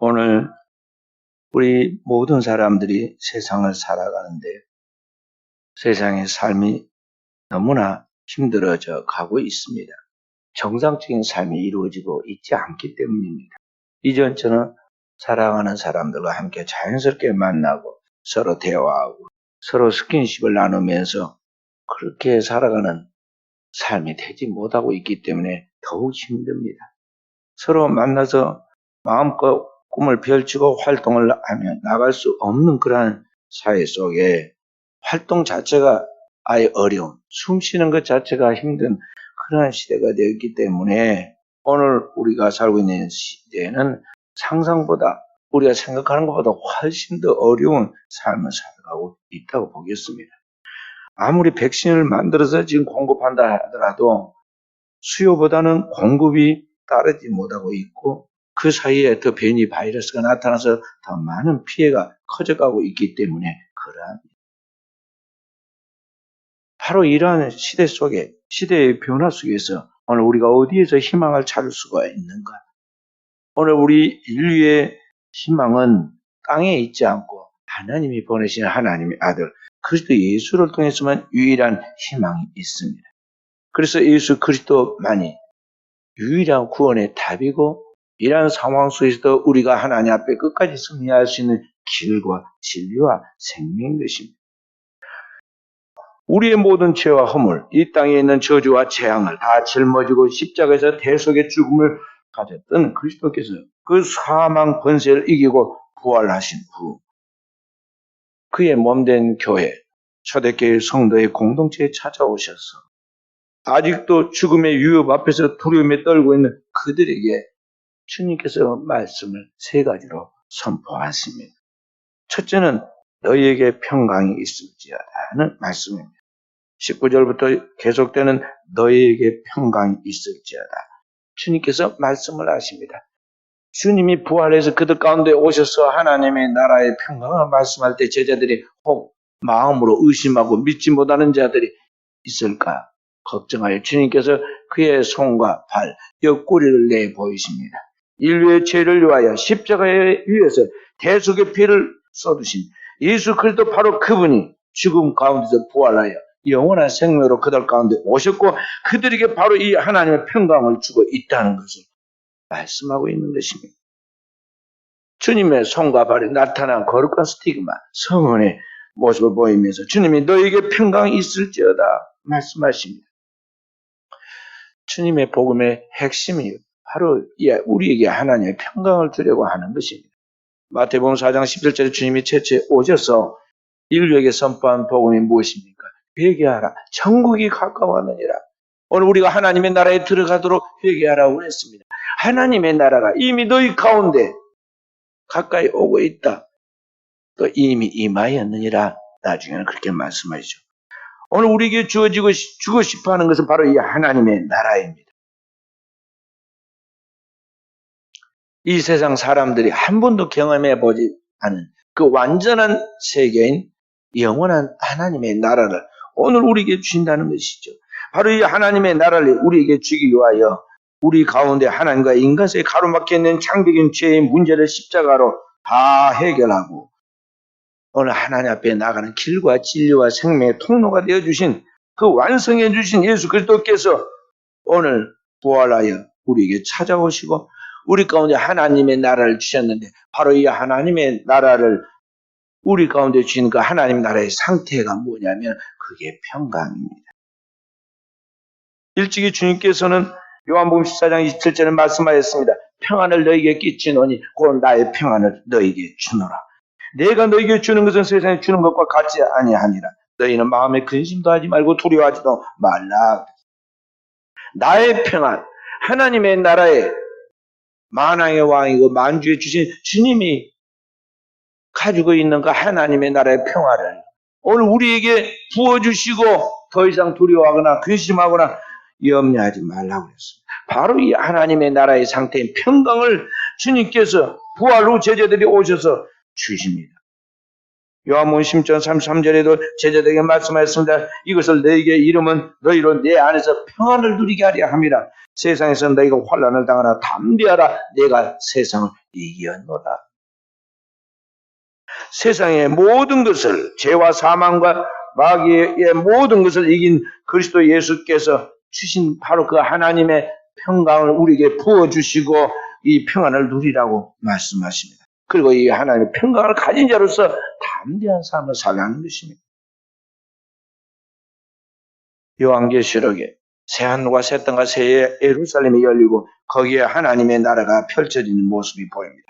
오늘 우리 모든 사람들이 세상을 살아가는데 세상의 삶이 너무나 힘들어져 가고 있습니다. 정상적인 삶이 이루어지고 있지 않기 때문입니다. 이전처럼 사랑하는 사람들과 함께 자연스럽게 만나고 서로 대화하고 서로 스킨십을 나누면서 그렇게 살아가는 삶이 되지 못하고 있기 때문에 더욱 힘듭니다. 서로 만나서 마음껏 꿈을 펼치고 활동을 하며 나갈 수 없는 그러한 사회 속에 활동 자체가 아예 어려운, 숨 쉬는 것 자체가 힘든 그러한 시대가 되었기 때문에 오늘 우리가 살고 있는 시대에는 상상보다 우리가 생각하는 것보다 훨씬 더 어려운 삶을 살아가고 있다고 보겠습니다. 아무리 백신을 만들어서 지금 공급한다 하더라도 수요보다는 공급이 따르지 못하고 있고 그 사이에 더 변이 바이러스가 나타나서 더 많은 피해가 커져가고 있기 때문에 그러합니다. 바로 이러한 시대 속에 시대의 변화 속에서 오늘 우리가 어디에서 희망을 찾을 수가 있는가? 오늘 우리 인류의 희망은 땅에 있지 않고 하나님이 보내신 하나님의 아들 그리스도 예수를 통해서만 유일한 희망이 있습니다. 그래서 예수 그리스도만이 유일한 구원의 답이고 이러한 상황 속에서도 우리가 하나님 앞에 끝까지 승리할 수 있는 길과 진리와 생명인 것입니다. 우리의 모든 죄와 허물, 이 땅에 있는 저주와 재앙을 다 짊어지고 십자가에서 대속의 죽음을 가졌던 그리스도께서 그 사망 권세를 이기고 부활하신 후 그의 몸된 교회, 초대교회 성도의 공동체에 찾아오셔서 아직도 죽음의 위협 앞에서 두려움에 떨고 있는 그들에게 주님께서 말씀을 세 가지로 선포하십니다. 첫째는 너희에게 평강이 있을지어다는 말씀입니다. 19절부터 계속되는 너희에게 평강이 있을지어다. 주님께서 말씀을 하십니다. 주님이 부활해서 그들 가운데 오셔서 하나님의 나라의 평강을 말씀할 때 제자들이 혹 마음으로 의심하고 믿지 못하는 자들이 있을까 걱정하여 주님께서 그의 손과 발, 옆구리를 내보이십니다. 인류의 죄를 위하여 십자가에 위해서 대속의 피를 쏟으신 예수 그리스도 바로 그분이 죽음 가운데서 부활하여 영원한 생명으로 그들 가운데 오셨고 그들에게 바로 이 하나님의 평강을 주고 있다는 것을 말씀하고 있는 것입니다. 주님의 손과 발에 나타난 거룩한 스티그마, 성원의 모습을 보이면서 주님이 너에게 평강이 있을지어다 말씀하십니다. 주님의 복음의 핵심이 바로 우리에게 하나님의 평강을 주려고 하는 것입니다. 마태복음 4장 11절에 주님이 최초에 오셔서 인류에게 선포한 복음이 무엇입니까? 회개하라. 천국이 가까웠느니라. 오늘 우리가 하나님의 나라에 들어가도록 회개하라고 했습니다. 하나님의 나라가 이미 너희 가운데 가까이 오고 있다. 또 이미 임하였느니라. 나중에는 그렇게 말씀하시죠. 오늘 우리에게 주어지고 주고 싶어하는 것은 바로 이 하나님의 나라입니다. 이 세상 사람들이 한 번도 경험해보지 않은 그 완전한 세계인 영원한 하나님의 나라를 오늘 우리에게 주신다는 것이죠. 바로 이 하나님의 나라를 우리에게 주기 위하여 우리 가운데 하나님과 인간 사이에 가로막혀 있는 창조적인 죄의 문제를 십자가로 다 해결하고 오늘 하나님 앞에 나가는 길과 진리와 생명의 통로가 되어주신 그 완성해 주신 예수 그리스도께서 오늘 부활하여 우리에게 찾아오시고 우리 가운데 하나님의 나라를 주셨는데 바로 이 하나님의 나라를 우리 가운데 주신 그 하나님 나라의 상태가 뭐냐면 그게 평강입니다. 일찍이 주님께서는 요한복음 14장 27절에 말씀하였습니다. 평안을 너희에게 끼치노니 곧 나의 평안을 너희에게 주노라. 내가 너희에게 주는 것은 세상에 주는 것과 같지 아니하니라. 너희는 마음에 근심도 하지 말고 두려워하지도 말라. 나의 평안, 하나님의 나라에 만왕의 왕이고 만주에 주신 주님이 가지고 있는 그 하나님의 나라의 평화를 오늘 우리에게 부어주시고 더 이상 두려워하거나 근심하거나 염려하지 말라고 했습니다. 바로 이 하나님의 나라의 상태인 평강을 주님께서 부활 후 제자들이 오셔서 주십니다. 요한복음 10장 33절에도 제자들에게 말씀하였습니다. 이것을 너희에게 이름은 너희로 내 안에서 평안을 누리게 하려 함이라. 세상에서 너희가 환난을 당하나 담대하라. 내가 세상을 이겼노라. 세상의 모든 것을, 죄와 사망과 마귀의 모든 것을 이긴 그리스도 예수께서 주신 바로 그 하나님의 평강을 우리에게 부어주시고 이 평안을 누리라고 말씀하십니다. 그리고 이 하나님의 평강을 가진 자로서 담대한 삶을 살라는 것입니다. 요한계시록에 새하늘과 새 땅과 새 예루살렘이 열리고 거기에 하나님의 나라가 펼쳐지는 모습이 보입니다.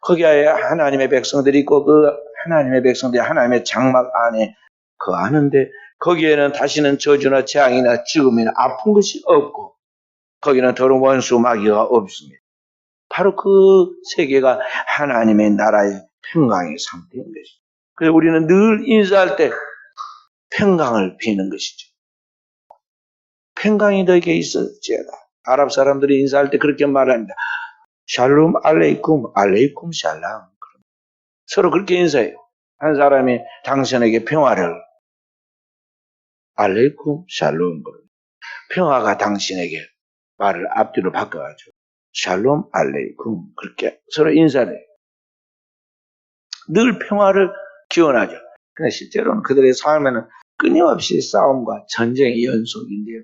거기에 하나님의 백성들이 있고 그 하나님의 백성들이 하나님의 장막 안에 거하는데 거기에는 다시는 저주나 재앙이나 죽음이나 아픈 것이 없고 거기는 더러운 원수 마귀가 없습니다. 바로 그 세계가 하나님의 나라의 평강의 상태인 것이죠. 그래서 우리는 늘 인사할 때 평강을 비는 것이죠. 평강이 너에게 있을지어다. 아랍 사람들이 인사할 때 그렇게 말합니다. 샬롬 알레이쿰, 알레이쿰 샬람. 서로 그렇게 인사해요. 한 사람이 당신에게 평화를 알레이쿰 샬롬. 평화가 당신에게 말을 앞뒤로 바꿔가지고 샬롬 알레이쿰 그렇게 서로 인사를 해요. 늘 평화를 기원하죠. 근데 실제로는 그들의 삶에는 끊임없이 싸움과 전쟁의 연속인데요.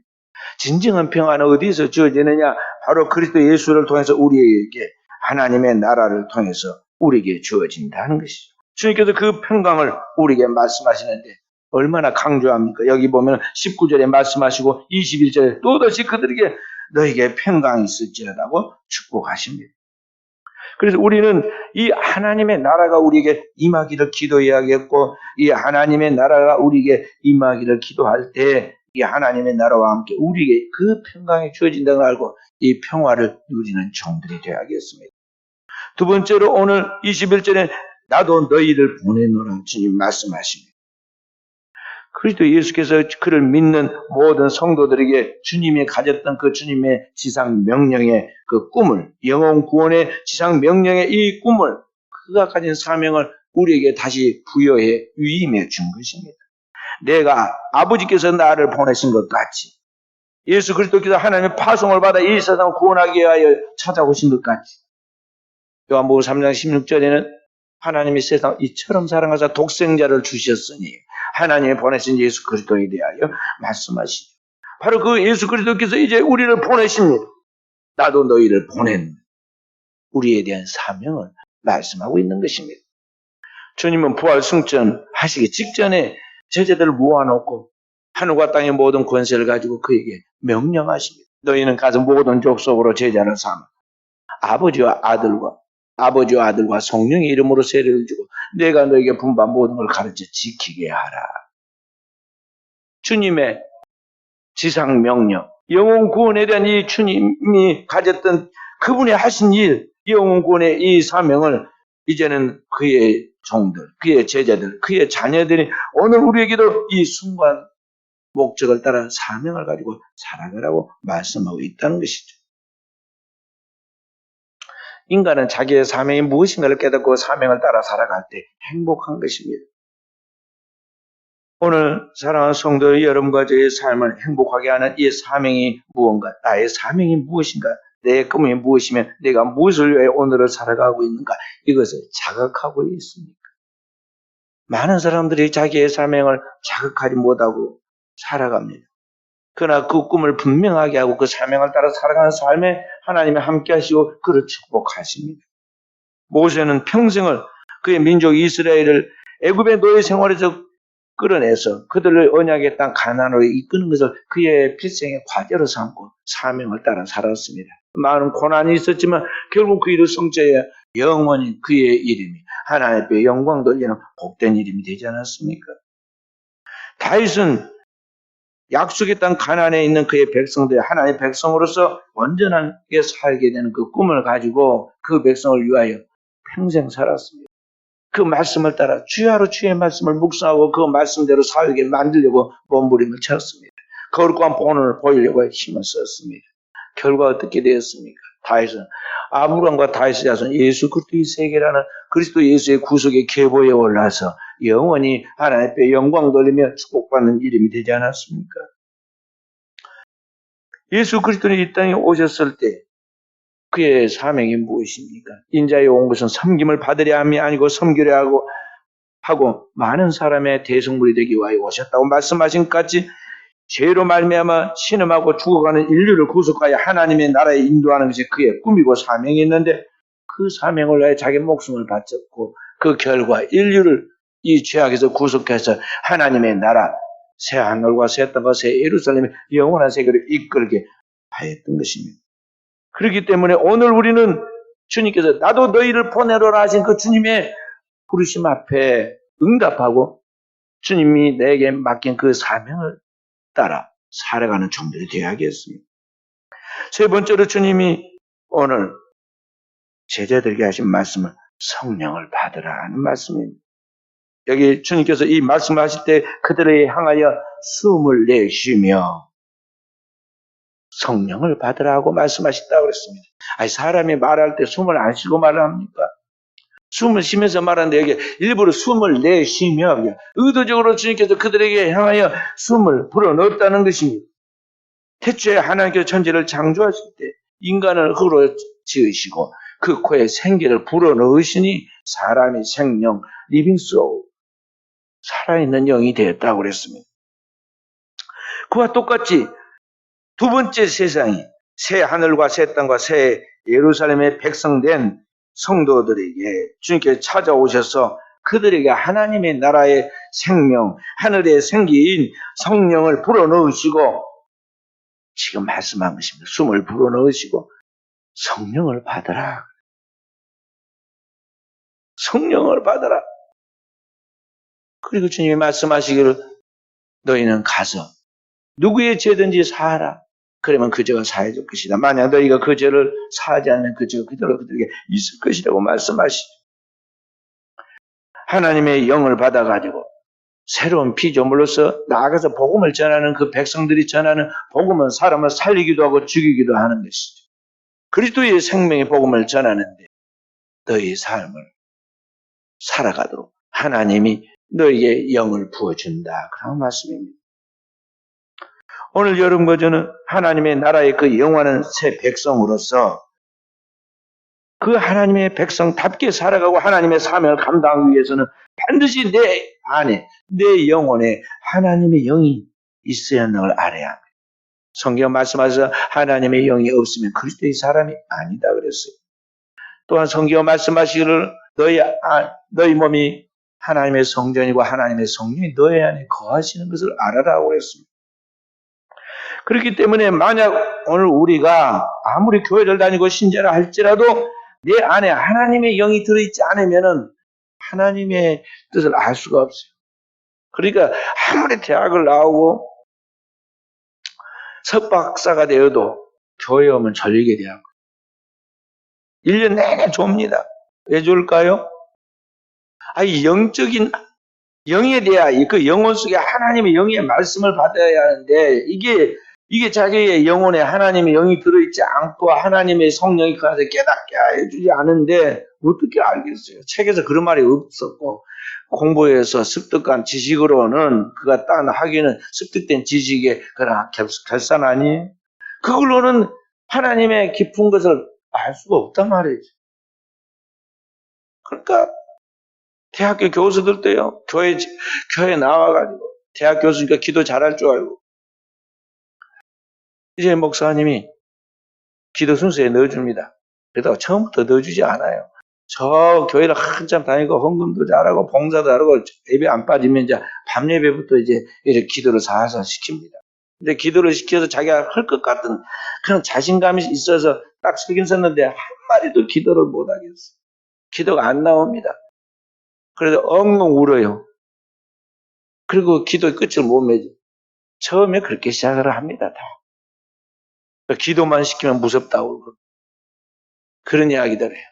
진정한 평화는 어디서 주어지느냐? 바로 그리스도 예수를 통해서 우리에게 하나님의 나라를 통해서 우리에게 주어진다는 것이죠. 주님께서 그 평강을 우리에게 말씀하시는데 얼마나 강조합니까? 여기 보면 19절에 말씀하시고 21절에 또다시 그들에게 너에게 평강이 있을지어다고 축복하십니다. 그래서 우리는 이 하나님의 나라가 우리에게 임하기를 기도해야겠고 이 하나님의 나라가 우리에게 임하기를 기도할 때 이 하나님의 나라와 함께 우리에게 그 평강이 주어진다는 걸 알고 이 평화를 누리는 종들이 되어야겠습니다. 두 번째로 오늘 21절에 나도 너희를 보내노라 주님 말씀하십니다. 그리스도 예수께서 그를 믿는 모든 성도들에게 주님이 가졌던 그 주님의 지상 명령의 그 꿈을, 영혼 구원의 지상 명령의 이 꿈을, 그가 가진 사명을 우리에게 다시 부여해 위임해 준 것입니다. 내가 아버지께서 나를 보내신 것 같이 예수 그리스도께서 하나님의 파송을 받아 이 세상을 구원하기 위하여 찾아오신 것 같이 요한복음 3장 16절에는 하나님이 세상을 이처럼 사랑하사 독생자를 주셨으니 하나님이 보내신 예수 그리스도에 대하여 말씀하시죠. 바로 그 예수 그리스도께서 이제 우리를 보내십니다. 나도 너희를 보낸 우리에 대한 사명을 말씀하고 있는 것입니다. 주님은 부활 승천 하시기 직전에 제자들을 모아놓고 하늘과 땅의 모든 권세를 가지고 그에게 명령하십니다. 너희는 가서 모든 족속으로 제자를 삼아 아버지와 아들과 성령의 이름으로 세례를 주고 내가 너에게 분부한 모든 걸 가르쳐 지키게 하라. 주님의 지상 명령, 영혼 구원에 대한 이 주님이 가졌던 그분이 하신 일, 영혼 구원의 이 사명을 이제는 그의 종들, 그의 제자들, 그의 자녀들이 오늘 우리에게도 이 순간 목적을 따라 사명을 가지고 살아가라고 말씀하고 있다는 것이죠. 인간은 자기의 사명이 무엇인가를 깨닫고 사명을 따라 살아갈 때 행복한 것입니다. 오늘 사랑하는 성도 여러분과 저의 삶을 행복하게 하는 이 사명이 무언가, 나의 사명이 무엇인가, 내 꿈이 무엇이면 내가 무엇을 위해 오늘을 살아가고 있는가, 이것을 자각하고 있습니까? 많은 사람들이 자기의 사명을 자각하지 못하고 살아갑니다. 그러나 그 꿈을 분명하게 하고 그 사명을 따라 살아가는 삶에 하나님이 함께 하시고 그를 축복하십니다. 모세는 평생을 그의 민족 이스라엘을 애굽의 노예 생활에서 끌어내서 그들을 언약의 땅 가나안으로 이끄는 것을 그의 필생의 과제로 삼고 사명을 따라 살았습니다. 많은 고난이 있었지만 결국 그 일을 성취해 영원히 그의 이름이 하나님 앞에 영광 돌리는 복된 이름이 되지 않았습니까? 다윗은 약속의 땅 가나안에 있는 그의 백성들, 하나님의 백성으로서 온전하게 살게 되는 그 꿈을 가지고 그 백성을 위하여 평생 살았습니다. 그 말씀을 따라 주야로 주의 말씀을 묵상하고 그 말씀대로 살게 만들려고 몸부림을 쳤습니다. 거룩한 본을 보이려고 힘을 썼습니다. 결과 어떻게 되었습니까? 다윗은 아브람과 다윗의 자손 예수 그리스도의 세계라는 그리스도 예수의 구속의 계보에 올라서 영원히 하나님 앞에 영광 돌리며 축복받는 이름이 되지 않았습니까? 예수 그리스도는 이 땅에 오셨을 때 그의 사명이 무엇입니까? 인자에 온 것은 섬김을 받으려 함이 아니고 섬기려 하고 많은 사람의 대성물이 되기 위하여 오셨다고 말씀하신 같이 죄로 말미암아 신음하고 죽어가는 인류를 구속하여 하나님의 나라에 인도하는 것이 그의 꿈이고 사명이 있는데 그 사명을 위해 자기 목숨을 바쳤고 그 결과 인류를 이 죄악에서 구속해서 하나님의 나라 새 하늘과 새 땅과 새 예루살렘의 영원한 세계를 이끌게 하였던 것입니다. 그렇기 때문에 오늘 우리는 주님께서 나도 너희를 보내로라 하신 그 주님의 부르심 앞에 응답하고 주님이 내게 맡긴 그 사명을 따라 살아가는 종들이 되어야겠습니다. 세 번째로 주님이 오늘 제자들에게 하신 말씀은 성령을 받으라 하는 말씀입니다. 여기 주님께서 이 말씀을 하실 때 그들을 향하여 숨을 내쉬며 성령을 받으라고 말씀하셨다고 그랬습니다. 아니, 사람이 말할 때 숨을 안 쉬고 말을 합니까? 숨을 쉬면서 말하는데 여기 일부러 숨을 내쉬며 의도적으로 주님께서 그들에게 향하여 숨을 불어넣었다는 것입니다. 태초에 하나님께서 천지를 창조하실 때 인간을 흙으로 지으시고 그 코에 생기를 불어넣으시니 사람이 생명, 리빙 소울, 살아있는 영이 되었다고 그랬습니다. 그와 똑같이 두 번째 세상이 새 하늘과 새 땅과 새 예루살렘의 백성된 성도들에게 주님께서 찾아오셔서 그들에게 하나님의 나라의 생명, 하늘의 생기인 성령을 불어넣으시고 지금 말씀한 것입니다. 숨을 불어넣으시고 성령을 받으라. 성령을 받으라. 그리고 주님이 말씀하시기를 너희는 가서 누구의 죄든지 사하라. 그러면 그 죄가 사해질 것이다. 만약 너희가 그 죄를 사하지 않으면 그 죄가 그대로 그들에게 있을 것이라고 말씀하시죠. 하나님의 영을 받아가지고 새로운 피조물로서 나아가서 복음을 전하는 그 백성들이 전하는 복음은 사람을 살리기도 하고 죽이기도 하는 것이죠. 그리스도의 생명의 복음을 전하는데 너희의 삶을 살아가도록 하나님이 너희에게 영을 부어준다. 그런 말씀입니다. 오늘 여러분과 저는 하나님의 나라의 그 영원한 새 백성으로서 그 하나님의 백성답게 살아가고 하나님의 사명을 감당하기 위해서는 반드시 내 안에, 내 영혼에 하나님의 영이 있어야 하는 걸 알아야 합니다. 성경 말씀하셔서 하나님의 영이 없으면 그리스도의 사람이 아니다 그랬어요. 또한 성경 말씀하시기를 너희 몸이 하나님의 성전이고 하나님의 성령이 너희 안에 거하시는 것을 알아라고 했습니다. 그렇기 때문에 만약 오늘 우리가 아무리 교회를 다니고 신자라 할지라도 내 안에 하나님의 영이 들어있지 않으면 하나님의 뜻을 알 수가 없어요. 그러니까 아무리 대학을 나오고 석박사가 되어도 교회 오면 졸리게 돼요. 1년 내내 좁니다. 왜 좋을까요? 영적인 영에 대한 그 영혼 속에 하나님의 영의 말씀을 받아야 하는데 이게 자기의 영혼에 하나님의 영이 들어있지 않고 하나님의 성령이 그 안에서 깨닫게 해주지 않은데 어떻게 알겠어요? 책에서 그런 말이 없었고 공부해서 습득한 지식으로는 그가 딴 하기는 습득된 지식의 그런 결산 아니에요? 그걸로는 하나님의 깊은 것을 알 수가 없단 말이죠. 그러니까 대학교 교수들도요, 교회 나와가지고 대학 교수니까 기도 잘할 줄 알고 이제 목사님이 기도 순서에 넣어줍니다. 그러다가 처음부터 넣어주지 않아요. 저 교회를 한참 다니고 헌금도 잘하고 봉사도 잘하고 예배 안 빠지면 이제 밤 예배부터 이제 이렇게 기도를 살살 시킵니다. 근데 기도를 시켜서 자기가 할 것 같은 그런 자신감이 있어서 딱 서긴 섰는데 한 마디도 기도를 못 하겠어요. 기도가 안 나옵니다. 그래서 엉엉 울어요. 그리고 기도의 끝을 못 맺어요. 처음에 그렇게 시작을 합니다. 다. 기도만 시키면 무섭다고 그런 이야기들 해요.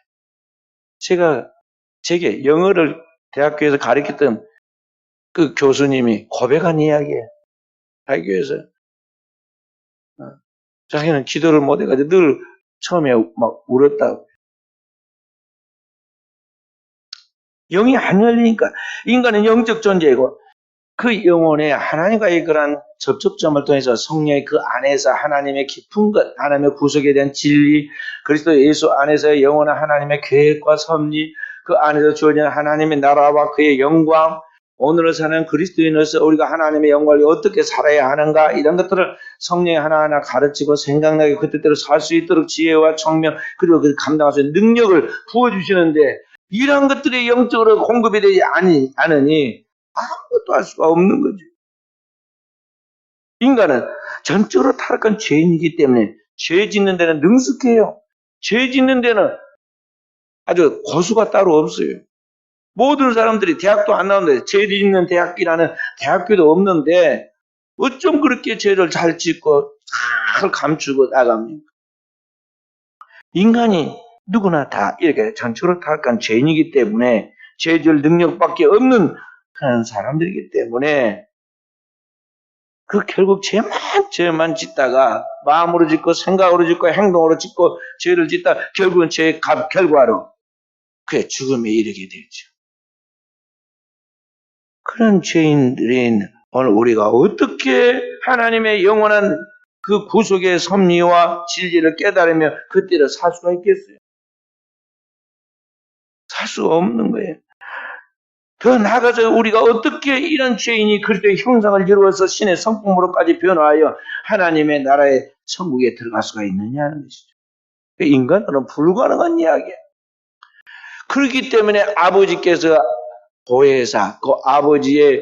제게 영어를 대학교에서 가르쳤던 그 교수님이 고백한 이야기예요. 대학교에서 자기는 기도를 못 해가지고 늘 처음에 막 울었다고. 영이 안 열리니까 인간은 영적 존재이고 그 영혼에 하나님과의 그런 접촉점을 통해서 성령의 그 안에서 하나님의 깊은 것, 하나님의 구속에 대한 진리, 그리스도 예수 안에서의 영원한 하나님의 계획과 섭리, 그 안에서 주어지는 하나님의 나라와 그의 영광, 오늘을 사는 그리스도인으로서 우리가 하나님의 영광을 어떻게 살아야 하는가, 이런 것들을 성령이 하나하나 가르치고 생각나게 그 뜻대로 살 수 있도록 지혜와 청명, 그리고 그 감당할 수 있는 능력을 부어주시는데, 이런 것들이 영적으로 공급이 되지 않으니 아무것도 할 수가 없는 거죠. 인간은 전적으로 타락한 죄인이기 때문에 죄 짓는 데는 능숙해요. 죄 짓는 데는 아주 고수가 따로 없어요. 모든 사람들이 대학도 안 나오는데 죄 짓는 대학이라는 대학교도 없는데 어쩜 그렇게 죄를 잘 짓고 잘 감추고 나갑니까? 인간이 누구나 다 이렇게 전적으로 타락한 죄인이기 때문에 죄 지을 능력밖에 없는 그런 사람들이기 때문에 그 결국 죄만 짓다가 마음으로 짓고 생각으로 짓고 행동으로 짓고 죄를 짓다 결국은 죄의 결과로 그의 죽음에 이르게 되죠. 그런 죄인들인 오늘 우리가 어떻게 하나님의 영원한 그 구속의 섭리와 진리를 깨달으며 그때를 살 수가 있겠어요? 살 수가 없는 거예요. 더 나아가서 우리가 어떻게 이런 죄인이 그리스도의 형상을 이루어서 신의 성품으로까지 변화하여 하나님의 나라의 천국에 들어갈 수가 있느냐는 것이죠. 인간으로는 불가능한 이야기예요. 그렇기 때문에 아버지께서 보혜사, 그 아버지의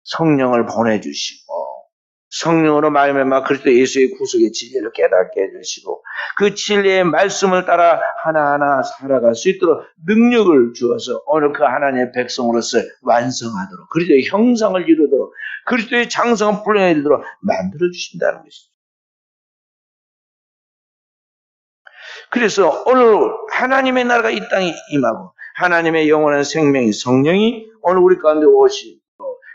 성령을 보내주시고 성령으로 말미암아 그리스도 예수의 구속의 진리를 깨닫게 해주시고 그 진리의 말씀을 따라 하나하나 살아갈 수 있도록 능력을 주어서 오늘 그 하나님의 백성으로서 완성하도록 그리스도의 형상을 이루도록 그리스도의 장성을 불러내도록 만들어주신다는 것이죠. 그래서 오늘 하나님의 나라가 이 땅에 임하고 하나님의 영원한 생명이 성령이 오늘 우리 가운데 오시고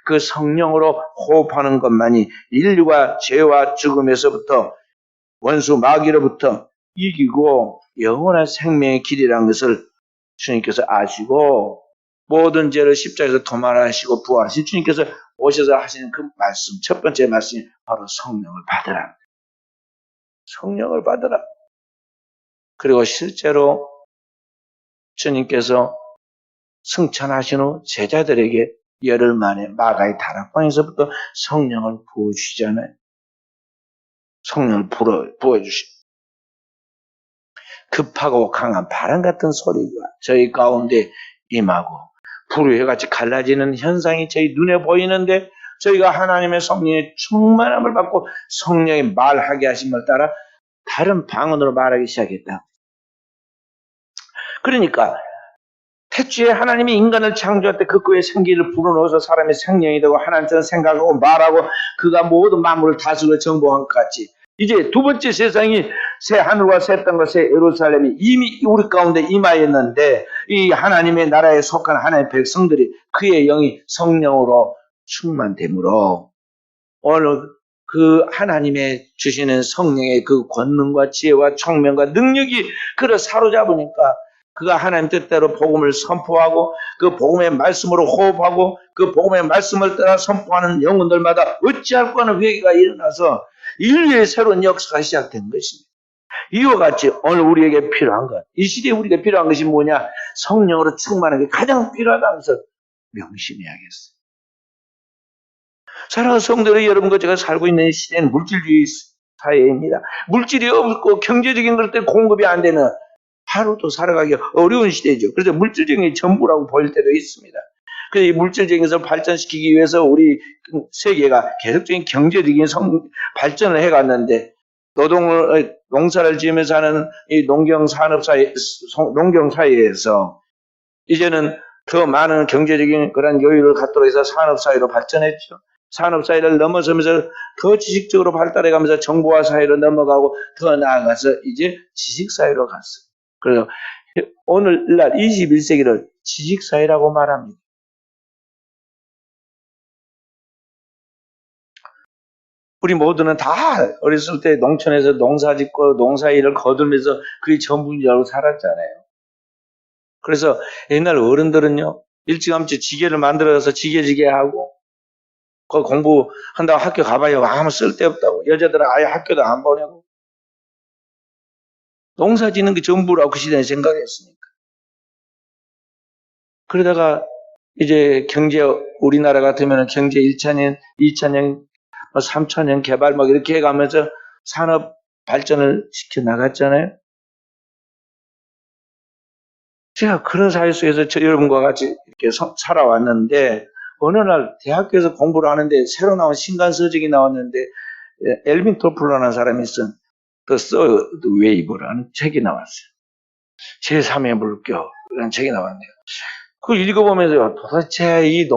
그 성령으로 호흡하는 것만이 인류가 죄와 죽음에서부터 원수 마귀로부터 이기고 영원한 생명의 길이라는 것을 주님께서 아시고 모든 죄를 십자가에서 도말하시고 부활하신 주님께서 오셔서 하시는 그 말씀, 첫 번째 말씀이 바로 성령을 받으라. 성령을 받으라. 그리고 실제로 주님께서 승천하신 후 제자들에게 열흘 만에 마가의 다락방에서부터 성령을 부어주시잖아요. 성령을 부어주시고 급하고 강한 바람 같은 소리가 저희 가운데 임하고 불의같이 갈라지는 현상이 저희 눈에 보이는데 저희가 하나님의 성령의 충만함을 받고 성령의 말하게 하심을 따라 다른 방언으로 말하기 시작했다. 그러니까 태초에 하나님이 인간을 창조할 때 그 끄의 생기를 불어넣어서 사람의 생명이 되고 하나님처럼 생각하고 말하고 그가 모든 만물을 다스리고 정복한 것 같이 이제 두 번째 세상이 새 하늘과 새 땅과 새 예루살렘이 이미 우리 가운데 임하였는데 이 하나님의 나라에 속한 하나님의 백성들이 그의 영이 성령으로 충만되므로 오늘 그 하나님의 주시는 성령의 그 권능과 지혜와 총명과 능력이 그를 사로잡으니까 그가 하나님 뜻대로 복음을 선포하고 그 복음의 말씀으로 호흡하고 그 복음의 말씀을 따라 선포하는 영혼들마다 어찌할 거 하는 회개가 일어나서 인류의 새로운 역사가 시작된 것입니다. 이와 같이 오늘 우리에게 필요한 것, 이 시대에 우리가 필요한 것이 뭐냐? 성령으로 충만한 게 가장 필요하다면서 명심해야겠어요. 사랑하는 성도들 여러분과 제가 살고 있는 이 시대는 물질주의 사회입니다. 물질이 없고 경제적인 것들 공급이 안 되는 하루도 살아가기 어려운 시대죠. 그래서 물질적인 게 전부라고 보일 때도 있습니다. 그래서 이 물질적인 것을 발전시키기 위해서 우리 세계가 계속적인 경제적인 발전을 해갔는데 농사를 지으면서 하는 이 농경사회에서 이제는 더 많은 경제적인 그런 여유를 갖도록 해서 산업사회로 발전했죠. 산업사회를 넘어서면서 더 지식적으로 발달해가면서 정보화 사회로 넘어가고 더 나아가서 이제 지식사회로 갔어요. 그래서 오늘날 21세기를 지식사회라고 말합니다. 우리 모두는 다 어렸을 때 농촌에서 농사짓고 농사일을 거두면서 그게 전부인 줄 알고 살았잖아요. 그래서 옛날 어른들은요, 일찌감치 지게를 만들어서 지게지게 하고 그 공부한다고 학교 가봐야 아무 쓸데없다고. 여자들은 아예 학교도 안 보내고. 농사 짓는 게 전부라고 그 시대에 생각했으니까. 그러다가 이제 우리나라 같으면 경제 1차년, 2차년, 3차년 개발 막 이렇게 해가면서 산업 발전을 시켜 나갔잖아요. 제가 그런 사회 속에서 여러분과 같이 이렇게 살아왔는데, 어느 날 대학교에서 공부를 하는데 새로 나온 신간 서적이 나왔는데, 엘빈 토플러라는 사람이 쓴 The Third Wave라는 책이 나왔어요. 제3의 물결이라는 책이 나왔네요. 그걸 읽어보면서 도대체 이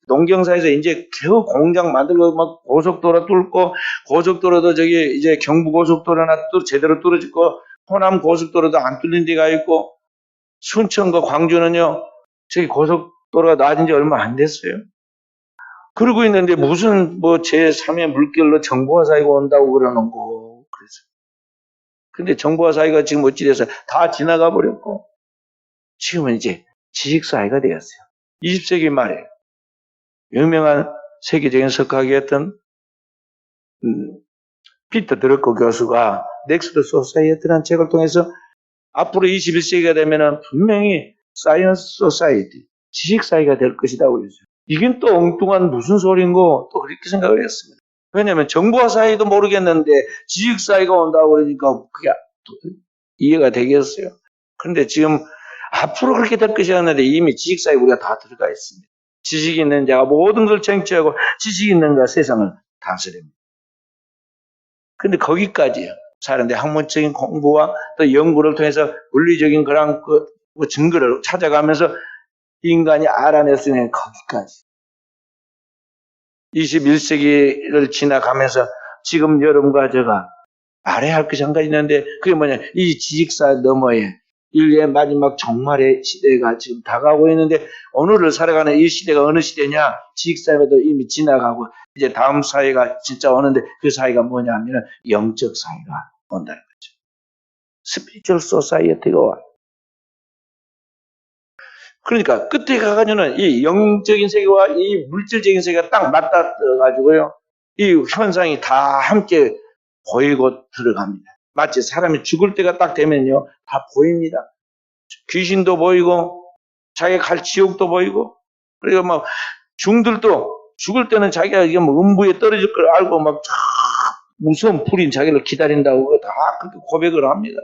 농경사에서 이제 겨우 공장 만들고 막 고속도로 뚫고, 고속도로도 저기 이제 경부고속도로나 또 제대로 뚫어지고, 호남 고속도로도 안 뚫린 데가 있고, 순천과 광주는요, 저기 고속도로가 나아진 지 얼마 안 됐어요. 그러고 있는데 무슨 뭐 제3의 물결로 정보화 사회가 온다고 그러는 거. 그래서. 근데 정보화 사회가 지금 어찌돼서 다 지나가 버렸고, 지금은 이제 지식사회가 되었어요. 20세기 말에 유명한 세계적인 석학이었던 피터 드러커 교수가 넥스트 소사이어티라는 책을 통해서 앞으로 21세기가 되면은 분명히 사이언스 소사이티, 지식사회가 될 것이라고 그랬어요. 이건 또 엉뚱한 무슨 소리인고 또 그렇게 생각을 했습니다. 왜냐하면 정보화 사회도 모르겠는데 지식사회가 온다고 그러니까 그게 이해가 되겠어요. 그런데 지금 앞으로 그렇게 될 것이었는데 이미 지식사회에 우리가 다 들어가 있습니다. 지식이 있는 자가 모든 걸 쟁취하고 지식이 있는 자 세상을 다스립니다. 근데 거기까지요. 사람들이 학문적인 공부와 또 연구를 통해서 물리적인 그런 증거를 찾아가면서 인간이 알아냈으니 거기까지. 21세기를 지나가면서 지금 여러분과 제가 알아야 할 것이 한 가지 있는데 그게 뭐냐. 이 지식사 너머에 인류의 마지막 종말의 시대가 지금 다가오고 있는데 오늘을 살아가는 이 시대가 어느 시대냐. 지식사회도 이미 지나가고 이제 다음 사회가 진짜 오는데 그 사회가 뭐냐 하면 영적 사회가 온다는 거죠. 스피리추얼 소사이어티가 와. 그러니까 끝에 가가지고는 이 영적인 세계와 이 물질적인 세계가 딱 맞닿아가지고요. 이 현상이 다 함께 보이고 들어갑니다. 마치 사람이 죽을 때가 딱 되면요. 다 보입니다. 귀신도 보이고 자기가 갈 지옥도 보이고 그리고 막 중들도 죽을 때는 자기가 이게 뭐 음부에 떨어질 걸 알고 막 무서운 불인 자기를 기다린다고 다 그렇게 고백을 합니다.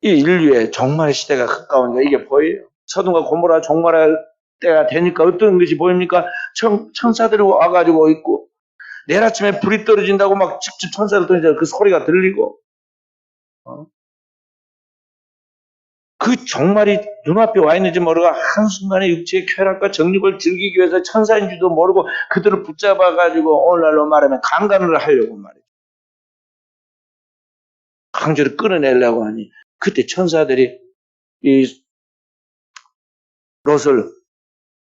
이 인류의 종말의 시대가 가까우니까 이게 보여요. 서둠과 고모라 종말의 때가 되니까 어떤 것이 보입니까? 천사들이 와가지고 있고 내일 아침에 불이 떨어진다고 막 직접 천사를 통해서 그 소리가 들리고 그 종말이 눈앞에 와 있는지 모르고 한순간에 육체의 쾌락과 정욕을 즐기기 위해서 천사인 줄도 모르고 그들을 붙잡아가지고 오늘날로 말하면 강간을 하려고 말이죠. 강제로 끌어내려고 하니 그때 천사들이 이 롯을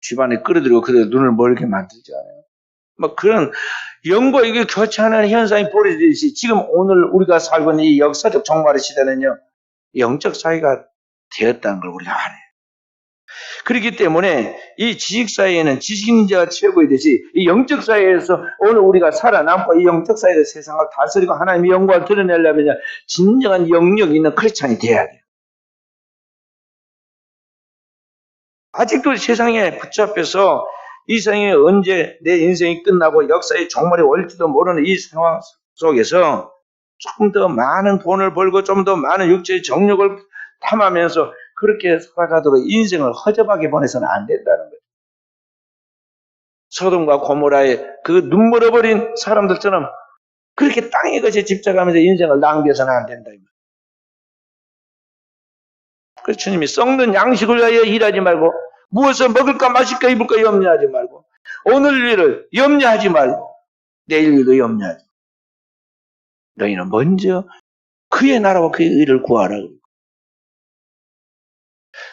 집안에 끌어들이고 그들 눈을 멀게 만들잖아요. 막 그런 영과 이게 교차하는 현상이 벌어지듯이 지금 오늘 우리가 살고 있는 이 역사적 종말의 시대는요. 영적 사회가 되었다는 걸 우리가 알아요. 그렇기 때문에 이 지식사회에는 지식인자가 최고이듯이 이 영적 사회에서 오늘 우리가 살아남고 이 영적 사회에서 세상을 다스리고 하나님의 영광을 드러내려면 진정한 영역이 있는 크리스찬이 돼야 돼요. 아직도 세상에 붙잡혀서 이 세상에 언제 내 인생이 끝나고 역사의 종말이 올지도 모르는 이 상황 속에서 조금 더 많은 돈을 벌고 좀 더 많은 육체의 정욕을 탐하면서 그렇게 살아가도록 인생을 허접하게 보내서는 안 된다는 거예요. 소돔과 고모라의 그 눈멀어버린 사람들처럼 그렇게 땅의 것에 집착하면서 인생을 낭비해서는 안 된다. 그래서 주님이 썩는 양식을 위하여 일하지 말고 무엇을 먹을까 마실까 입을까 염려하지 말고 오늘 일을 염려하지 말고 내일 일도 염려하지 말고 너희는 먼저 그의 나라와 그의 의를 구하라.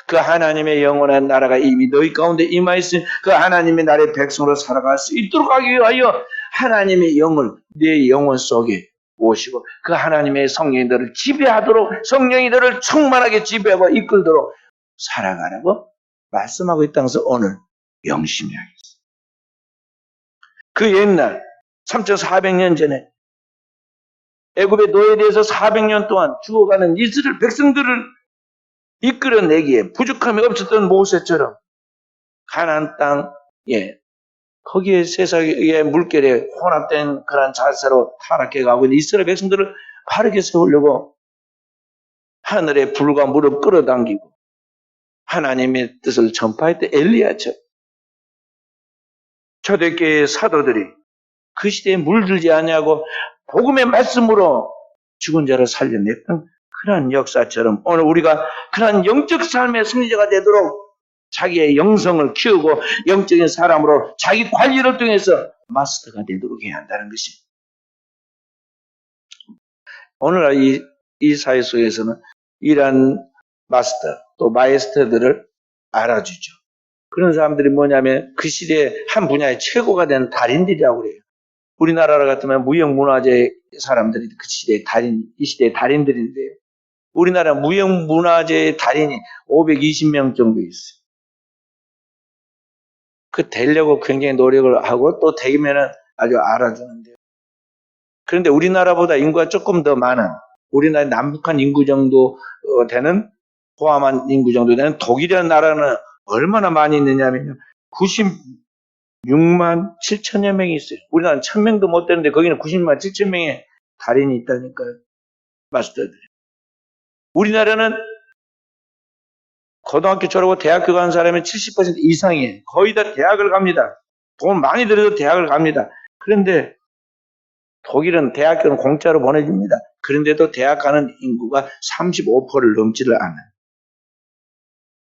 그 하나님의 영원한 나라가 이미 너희 가운데 임하였으니 그 하나님의 나라의 백성으로 살아갈 수 있도록 하기 위하여 하나님의 영을 내 영혼 속에 오시고 그 하나님의 성령이 너를 지배하도록 성령이 너를 충만하게 지배하고 이끌도록 살아가라고 말씀하고 있다는 것을 오늘 명심해야겠어요. 그 옛날 3,400년 전에 애굽의 노예대에서 400년 동안 죽어가는 이스라엘 백성들을 이끌어내기에 부족함이 없었던 모세처럼 가나안 땅에 거기에 세상의 물결에 혼합된 그런 자세로 타락해가고 있는 이스라엘 백성들을 바르게 세우려고 하늘의 불과 물을 끌어당기고 하나님의 뜻을 전파했던 엘리야처럼 초대교회의 사도들이 그 시대에 물들지 아니하고 복음의 말씀으로 죽은 자를 살려냈던 그러한 역사처럼 오늘 우리가 그러한 영적 삶의 승리자가 되도록 자기의 영성을 키우고 영적인 사람으로 자기 관리를 통해서 마스터가 되도록 해야 한다는 것입니다. 오늘날 이 사회 속에서는 이러한 마스터 또 마에스터들을 알아주죠. 그런 사람들이 뭐냐면 그 시대에 한 분야의 최고가 된 달인들이라고 그래요. 우리나라 같으면 무형문화재 사람들이 그 시대의 달인, 이 시대의 달인들인데요. 우리나라 무형문화재의 달인이 520명 정도 있어요. 그 되려고 굉장히 노력을 하고 또 되면은 아주 알아주는데요. 그런데 우리나라보다 인구가 조금 더 많은, 우리나라 남북한 인구 정도 되는, 포함한 인구 정도 되는 독일이라는 나라는 얼마나 많이 있느냐면요. 96만 7천여 명이 있어요. 우리나라는 1000명도 못 되는데 거기는 96만 7천 명의 달인이 있다니까요. 마스터들이. 우리나라는 고등학교 졸업하고 대학교 가는 사람의 70% 이상이에요. 거의 다 대학을 갑니다. 돈 많이 들여도 대학을 갑니다. 그런데 독일은 대학교는 공짜로 보내줍니다. 그런데도 대학 가는 인구가 35%를 넘지를 않아요.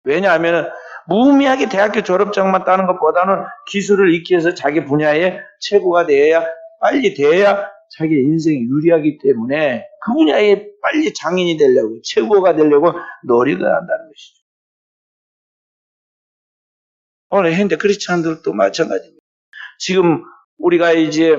왜냐하면 무의미하게 대학교 졸업장만 따는 것보다는 기술을 익히 해서 자기 분야에 최고가 되어야 빨리 돼야 자기 인생이 유리하기 때문에 그 분야에 빨리 장인이 되려고 최고가 되려고 노력을 한다는 것이죠. 오늘 현대 크리스찬들도 마찬가지입니다. 지금 우리가 이제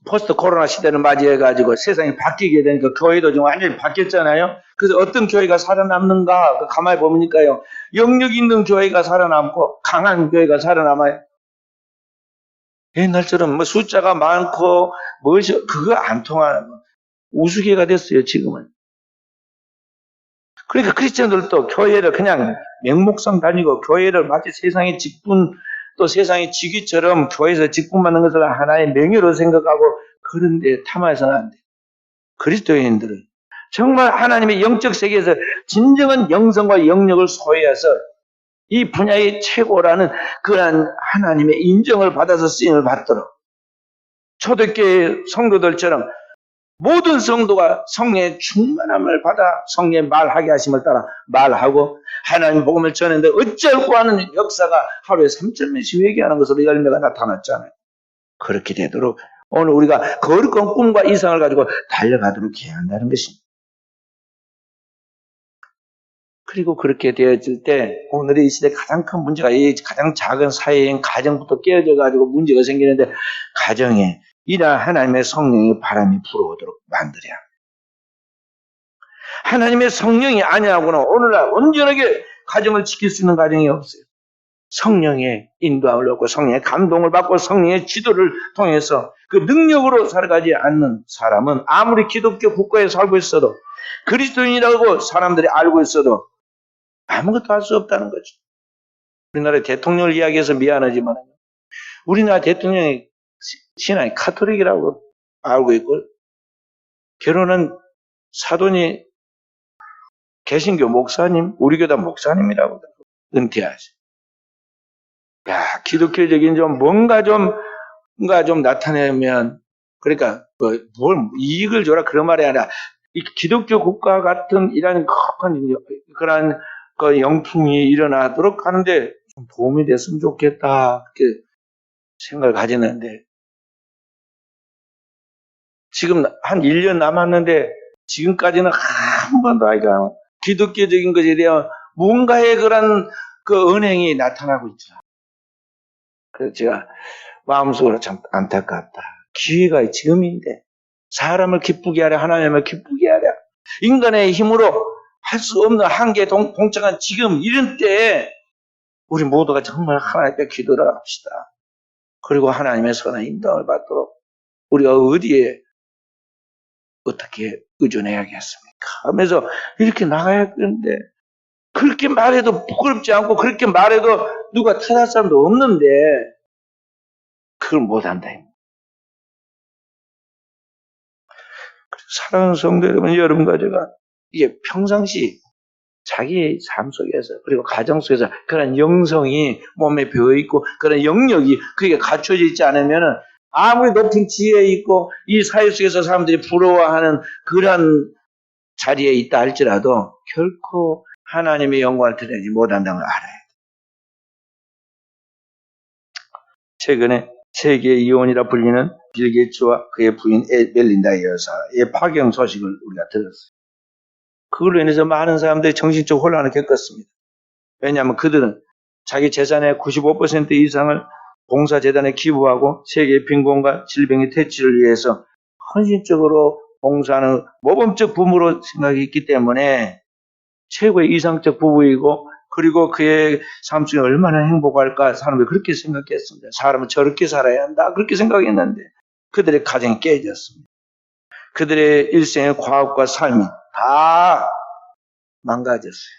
포스트 코로나 시대를 맞이해가지고 세상이 바뀌게 되니까 교회도 지금 완전히 바뀌었잖아요. 그래서 어떤 교회가 살아남는가 가만히 보니까요. 영역 있는 교회가 살아남고 강한 교회가 살아남아요. 옛날처럼 뭐 숫자가 많고 무엇이 그거 안 통하는 거. 우스개가 됐어요 지금은. 그러니까 크리스천들도 교회를 그냥 명목상 다니고 교회를 마치 세상의 직분 또 세상의 직위처럼 교회에서 직분받는 것을 하나의 명예로 생각하고 그런데 탐해서는 안 돼요. 그리스도인들은 정말 하나님의 영적 세계에서 진정한 영성과 영역을 소유해서 이 분야의 최고라는 그러한 하나님의 인정을 받아서 쓰임을 받도록 초대교회 성도들처럼 모든 성도가 성령의 충만함을 받아 성령의 말하게 하심을 따라 말하고 하나님 복음을 전했는데 어찌할꼬 하는 역사가 하루에 3,000명씩 회개하는 것으로 열매가 나타났잖아요. 그렇게 되도록 오늘 우리가 거룩한 꿈과 이상을 가지고 달려가도록 해야 한다는 것입니다. 그리고 그렇게 되어질 때 오늘의 이 시대 가장 큰 문제가 이 가장 작은 사회인 가정부터 깨어져 가지고 문제가 생기는데 가정에 이러한 하나님의 성령의 바람이 불어오도록 만들어야 합니다. 하나님의 성령이 아니하고는 오늘날 온전하게 가정을 지킬 수 있는 가정이 없어요. 성령의 인도함을 얻고 성령의 감동을 받고 성령의 지도를 통해서 그 능력으로 살아가지 않는 사람은 아무리 기독교 국가에 살고 있어도 그리스도인이라고 사람들이 알고 있어도 아무것도 할 수 없다는 거죠. 우리나라 대통령을 이야기해서 미안하지만 우리나라 대통령의 신앙이 카톨릭이라고 알고 있고 결혼은 사돈이 개신교 목사님, 우리 교단 목사님이라고 은퇴하지. 야, 기독교적인 뭔가 좀 나타내면 그러니까 뭘 이익을 줘라 그런 말이 아니라 이 기독교 국가 같은 이런 그런 그 영풍이 일어나도록 하는데 좀 도움이 됐으면 좋겠다 그렇게 생각을 가지는데 지금 한 1년 남았는데 지금까지는 한 번도 아이가 기독교적인 것에 대한 뭔가의 그런 그 은행이 나타나고 있죠. 그래서 제가 마음속으로 참 안타깝다. 기회가 지금인데 사람을 기쁘게 하랴 하나님을 기쁘게 하랴 인간의 힘으로 할 수 없는 한계에 봉착한 지금 이런 때에 우리 모두가 정말 하나님께 기도를 합시다. 그리고 하나님의 선한 인도를 받도록 우리가 어디에 어떻게 의존해야겠습니까? 하면서 이렇게 나가야 되는데 그렇게 말해도 부끄럽지 않고 그렇게 말해도 누가 타할 사람도 없는데 그걸 못한다. 사랑하는 성도 여러분, 여러분과 제가 이게 평상시 자기의 삶 속에서 그리고 가정 속에서 그런 영성이 몸에 배어있고 그런 영역이 그게 갖춰져 있지 않으면 아무리 높은 지혜에 있고 이 사회 속에서 사람들이 부러워하는 그런 자리에 있다 할지라도 결코 하나님의 영광을 드러내지 못한다는 걸 알아야 돼요. 최근에 세계 이혼이라 불리는 빌 게이츠와 그의 부인 멜린다 여사의 파경 소식을 우리가 들었어요. 그걸로 인해서 많은 사람들이 정신적 혼란을 겪었습니다. 왜냐하면 그들은 자기 재산의 95% 이상을 봉사재단에 기부하고 세계의 빈곤과 질병의 퇴치를 위해서 헌신적으로 봉사하는 모범적 부모로 생각했기 때문에 최고의 이상적 부부이고 그리고 그의 삶 속에 얼마나 행복할까 사람들이 그렇게 생각했습니다. 사람은 저렇게 살아야 한다 그렇게 생각했는데 그들의 가정이 깨졌습니다. 그들의 일생의 과업과 삶이 다 망가졌어요.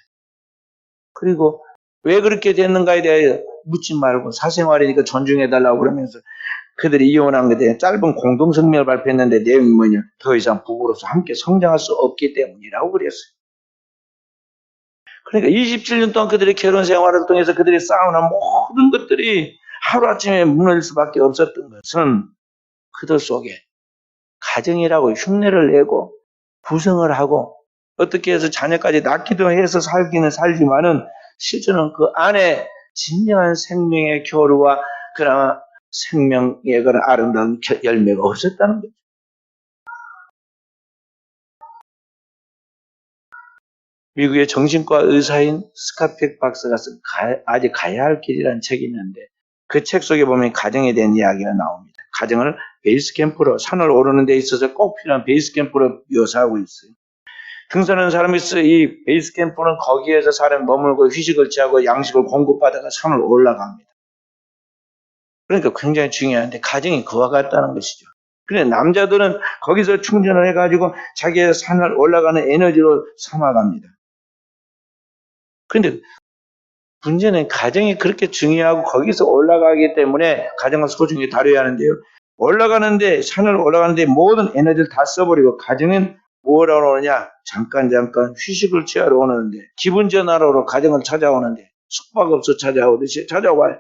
그리고 왜 그렇게 됐는가에 대해 묻지 말고 사생활이니까 존중해달라고 그러면서 그들이 이혼한 것에 대해 짧은 공동성명을 발표했는데 내용이 뭐냐, 더 이상 부부로서 함께 성장할 수 없기 때문이라고 그랬어요. 그러니까 27년 동안 그들의 결혼 생활을 통해서 그들이 쌓아놓은 모든 것들이 하루아침에 무너질 수밖에 없었던 것은 그들 속에 가정이라고 흉내를 내고 부성을 하고 어떻게 해서 자녀까지 낳기도 해서 살기는 살지만은 실제로는 그 안에 진정한 생명의 교류와 그런 생명의 그런 아름다운 열매가 없었다는 거죠. 미국의 정신과 의사인 스카펙 박사가 쓴 아직 가야 할 길이라는 책이 있는데 그 책 속에 보면 가정에 대한 이야기가 나옵니다. 가정을 베이스 캠프로 산을 오르는 데 있어서 꼭 필요한 베이스 캠프로 묘사하고 있어요. 등산하는 사람이 있어요. 이 베이스 캠프는 거기에서 사람이 머물고 휴식을 취하고 양식을 공급받아가 산을 올라갑니다. 그러니까 굉장히 중요한데 가정이 그와 같다는 것이죠. 그런데 남자들은 거기서 충전을 해가지고 자기의 산을 올라가는 에너지로 삼아갑니다. 그런데 문제는 가정이 그렇게 중요하고 거기서 올라가기 때문에 가정을 소중히 다뤄야 하는데요. 올라가는데 산을 올라가는데 모든 에너지를 다 써버리고 가정은 뭐하러 오느냐? 잠깐 휴식을 취하러 오는데 기분 전환으로 가정을 찾아오는데 숙박업소 찾아오듯이 찾아와요.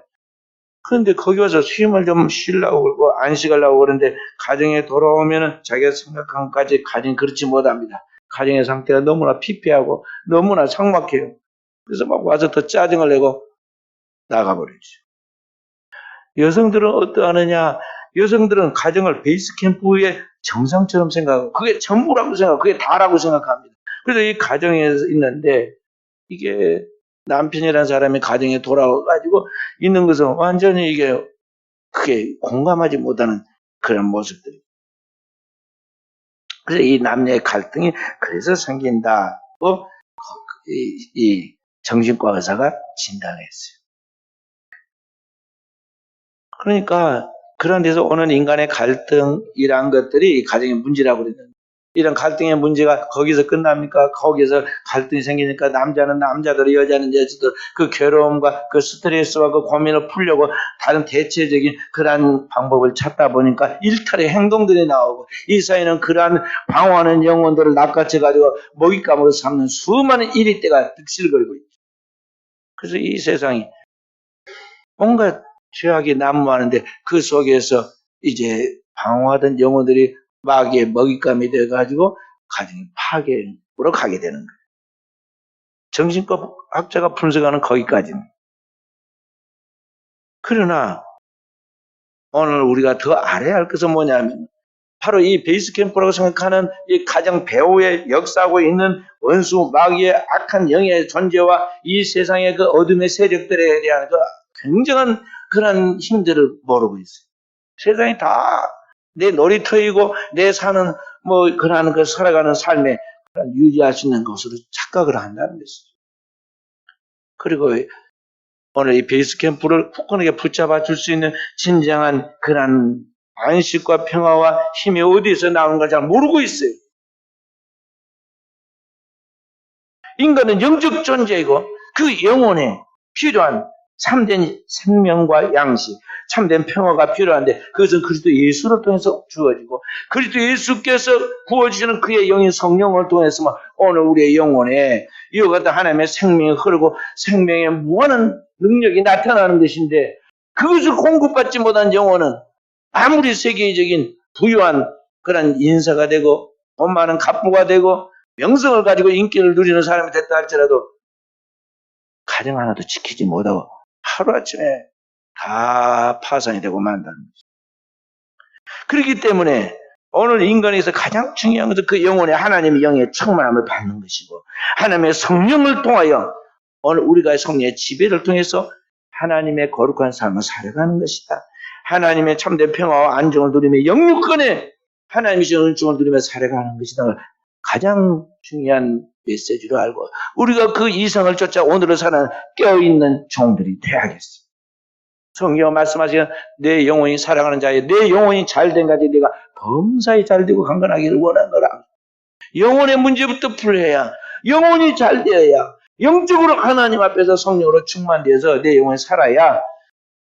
그런데 거기 와서 쉼을 좀 쉬려고 그러고 안식하려고 그러는데 가정에 돌아오면은 자기가 생각한 것까지 가정이 그렇지 못합니다. 가정의 상태가 너무나 피폐하고 너무나 삭막해요. 그래서 막 와서 더 짜증을 내고 나가버리죠. 여성들은 어떠하느냐? 여성들은 가정을 베이스 캠프의 정상처럼 생각하고 그게 전부라고 생각하고 그게 다라고 생각합니다. 그래서 이 가정에 있는데 이게 남편이라는 사람이 가정에 돌아와가지고 있는 것은 완전히 이게 크게 공감하지 못하는 그런 모습들이. 그래서 이 남녀의 갈등이 그래서 생긴다고 이 정신과 의사가 진단했어요. 그러니까 그런 데서 오는 인간의 갈등이란 것들이 가정의 문제라고 그러는데 이런 갈등의 문제가 거기서 끝납니까? 거기서 갈등이 생기니까 남자는 남자대로 여자는 여자대로 그 괴로움과 그 스트레스와 그 고민을 풀려고 다른 대체적인 그러한 방법을 찾다 보니까 일탈의 행동들이 나오고 이 사회는 그러한 방어하는 영혼들을 낚아채가지고 먹잇감으로 삼는 수많은 일이때가 득실거리고 있죠. 그래서 이 세상이 뭔가 죄악이 난무하는데 그 속에서 이제 방어하던 영혼들이 마귀의 먹잇감이 돼가지고 가정이 파괴로 가게 되는 거예요. 정신과 학자가 분석하는 거기까지는. 그러나 오늘 우리가 더 알아야 할 것은 뭐냐면 바로 이 베이스 캠프라고 생각하는 이 가정 배후에 역사하고 있는 원수 마귀의 악한 영의 존재와 이 세상의 그 어둠의 세력들에 대한 그 굉장한 그런 힘들을 모르고 있어요. 세상이 다 내 놀이터이고 내 사는 뭐 그러한 그 살아가는 삶에 유지할 수 있는 것으로 착각을 한다는 것이죠. 그리고 오늘 이 베이스 캠프를 굳건하게 붙잡아 줄 수 있는 진정한 그런 안식과 평화와 힘이 어디에서 나오는 걸 잘 모르고 있어요. 인간은 영적 존재이고 그 영혼에 필요한 참된 생명과 양식, 참된 평화가 필요한데 그것은 그리스도 예수를 통해서 주어지고 그리스도 예수께서 부어주시는 그의 영인 성령을 통해서만 오늘 우리의 영혼에 이와 같은 하나님의 생명이 흐르고 생명의 무한한 능력이 나타나는 것인데 그것을 공급받지 못한 영혼은 아무리 세계적인 부유한 그런 인사가 되고 돈 많은 갑부가 되고 명성을 가지고 인기를 누리는 사람이 됐다 할지라도 가정 하나도 지키지 못하고 하루아침에 다 파산이 되고 만다는 거죠. 그렇기 때문에 오늘 인간에서 가장 중요한 것은 그 영혼의 하나님의 영의 충만함을 받는 것이고 하나님의 성령을 통하여 오늘 우리가 성령의 지배를 통해서 하나님의 거룩한 삶을 살아가는 것이다. 하나님의 참된 평화와 안정을 누리며 영육간에 하나님의 은총을 누리며 살아가는 것이다. 가장 중요한 메시지로 알고 우리가 그 이상을 쫓아 오늘을 사는 깨어있는 종들이 되어야겠습니다. 성경 말씀하시는 내 영혼이 사랑하는 자에 내 영혼이 잘된 가지 내가 범사에 잘되고 강건하기를 원하노라. 영혼의 문제부터 풀어야 영혼이 잘 되어야 영적으로 하나님 앞에서 성령으로 충만되어서 내 영혼이 살아야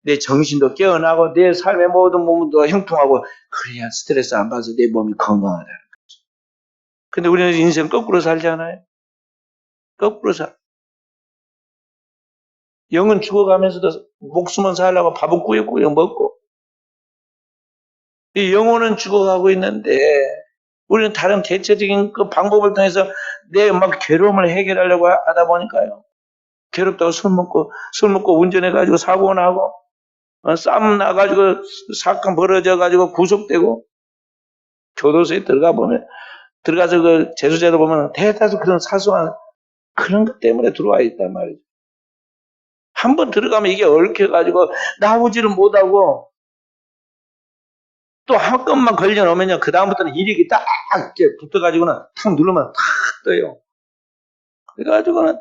내 정신도 깨어나고 내 삶의 모든 몸도 형통하고 그래야 스트레스 안 받아서 내 몸이 건강하다는 거죠. 근데 우리는 인생 거꾸로 살잖아요. 거꾸로 살. 영은 죽어가면서도 목숨은 살려고 밥은 꾸역꾸역 먹고 이 영혼은 죽어가고 있는데 우리는 다른 대체적인 그 방법을 통해서 내 막 괴로움을 해결하려고 하다 보니까요. 괴롭다고 술 먹고 운전해가지고 사고 나고 싸움 나가지고 사건 벌어져가지고 구속되고 교도소에 들어가서 그 재수자들 보면 대다수 그런 사소한 그런 것 때문에 들어와 있단 말이죠. 한번 들어가면 이게 얽혀가지고 나오지를 못하고 또 한 건만 걸려놓으면요. 그다음부터는 이력이 딱 붙어가지고는 탁 누르면 탁 떠요. 그래가지고는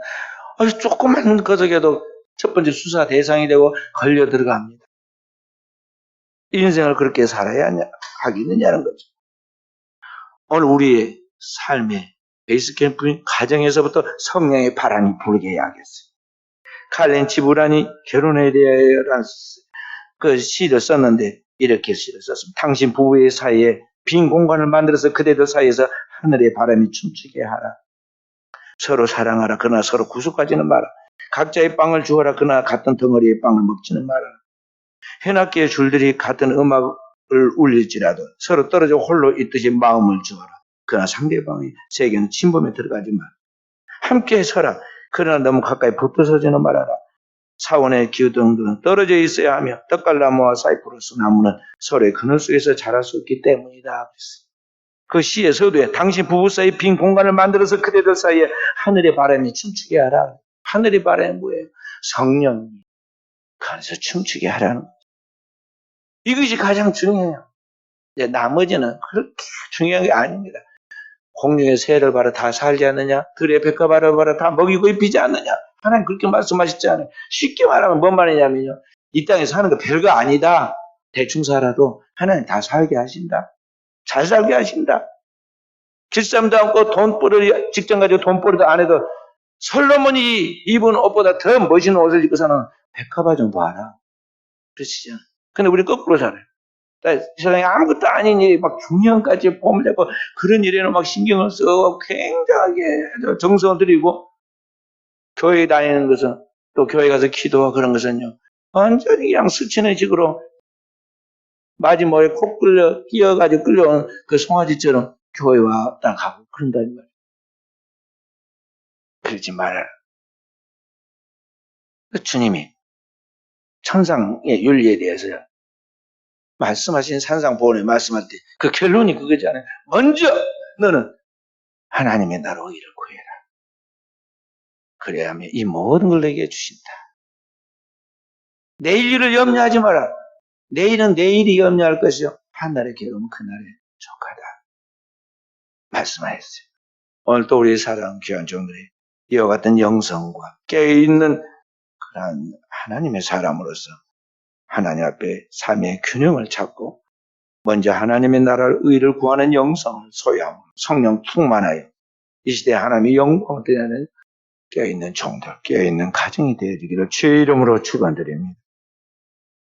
아주 조그만 것에도 첫 번째 수사 대상이 되고 걸려 들어갑니다. 인생을 그렇게 살아야 하겠느냐는 거죠. 오늘 우리의 삶의 베이스 캠프인 가정에서부터 성령의 바람이 불게 해야겠어요. 칼렌 지브란이 결혼에 대한 그 시를 썼는데 이렇게 시를 썼습니다. 당신 부부의 사이에 빈 공간을 만들어서 그대들 사이에서 하늘의 바람이 춤추게 하라. 서로 사랑하라. 그러나 서로 구속하지는 마라. 각자의 빵을 주어라. 그러나 같은 덩어리의 빵을 먹지는 마라. 현악기의 줄들이 같은 음악을 울릴지라도 서로 떨어져 홀로 있듯이 마음을 주어라. 그러나 상대방의 세계는 침범에 들어가지 마라. 함께 서라. 그러나 너무 가까이 붙어서지는 말아라. 사원의 기둥들은 떨어져 있어야 하며 떡갈나무와 사이프러스 나무는 서로의 그늘 속에서 자랄 수 없기 때문이다. 그 시의 서두에 당신 부부 사이 빈 공간을 만들어서 그대들 사이에 하늘의 바람이 춤추게 하라. 하늘의 바람이 뭐예요? 성령이 가서 춤추게 하라는 거죠. 이것이 가장 중요해요. 나머지는 그렇게 중요한 게 아닙니다. 공중의 새를 봐라 다 살지 않느냐? 들의 백합화를 봐라 다 먹이고 입히지 않느냐? 하나님 그렇게 말씀하셨지 않아요? 쉽게 말하면 뭔 말이냐면요. 이 땅에 사는 거 별거 아니다. 대충 살아도 하나님 다 살게 하신다. 잘 살게 하신다. 길쌈도 않고 돈벌이 직장 가지고 돈벌이도 안 해도 솔로몬이 입은 옷보다 더 멋있는 옷을 입고 사는 백합화 좀 봐라. 그러시죠. 근데 우리 거꾸로 살아요. 세상에 아무것도 아닌 일이 막 중년까지 봄을 내고 그런 일에는 막 신경을 쓰고 굉장하게 정성을 들이고 교회 다니는 것은 또 교회 가서 기도하고 그런 것은요 완전히 그냥 스치는 식으로 마지막에 콕 끼어가지고 끌려온 그 송아지처럼 교회 왔다 가고 그런다는 말이에요. 그러지 말아라. 주님이 천상의 윤리에 대해서요 말씀하신 산상보훈에 말씀할 때 그 결론이 그거잖아요. 먼저 너는 하나님의 나라와 일을 구해라. 그래야 하면 이 모든 걸 내게 주신다. 내일 일을 염려하지 마라. 내일은 내일이 염려할 것이요. 한날의 괴로움은 그날에 족하다. 말씀하셨어요. 오늘 또 우리 사랑 귀한 종들이 이와 같은 영성과 깨어있는 그런 하나님의 사람으로서 하나님 앞에 삶의 균형을 찾고 먼저 하나님의 나라를 의를 구하는 영성을 소유하고 성령 충만하여 이 시대에 하나님의 영광을 드러내는 깨어있는 종들, 깨어있는 가정이 되어지기를 주의 이름으로 축원드립니다.